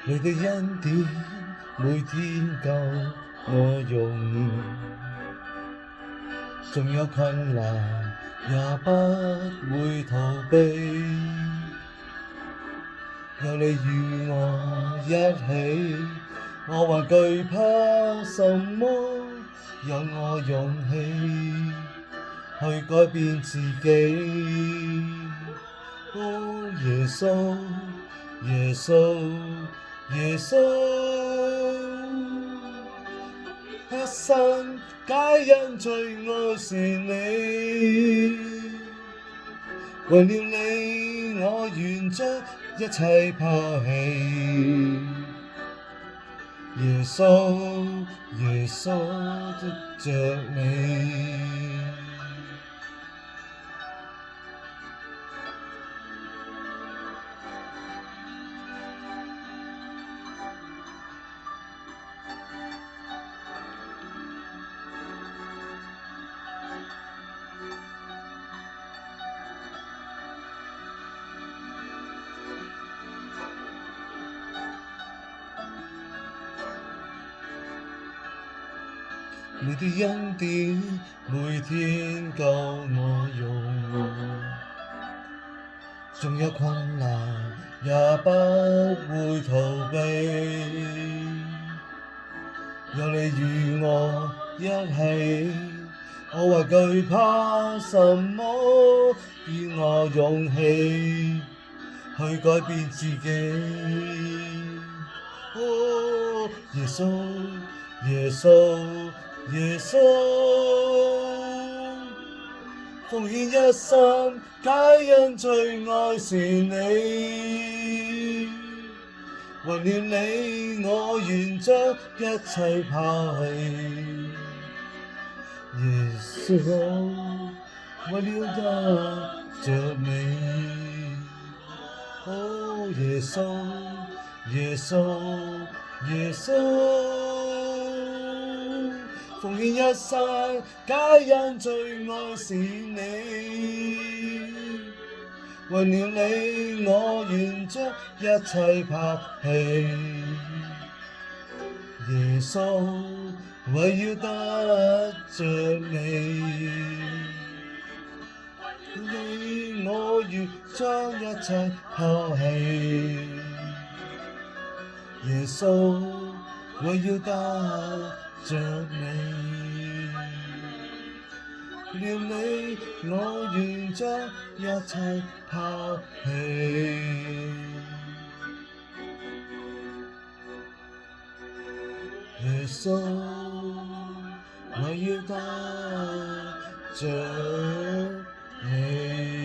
你的恩典每天夠我用，縱有困難也不會逃避。有你與我一起，我還懼怕什麼？有我勇氣去改變自己。哦，耶穌，耶穌，耶穌，一生皆因最愛是你。為了你，我願將一切拋棄。耶穌，耶穌，得着你。你的恩典每天夠我用，縱有困難也不會逃避。有你與我一起，我還懼怕什麼？給我勇氣去改變自己。哦，耶穌，耶穌，耶穌，奉獻一生，皆因最愛是你。為了你，我願將一切拋棄。耶穌，為了得着你。哦，耶穌，耶穌，耶穌，奉獻一生，皆因最愛是你。為了你，我願將一切拋棄。耶穌，為要得着你，我願將一切拋棄。耶穌，為要得着你，了你，我願將一切拋棄。耶穌，為要得着你。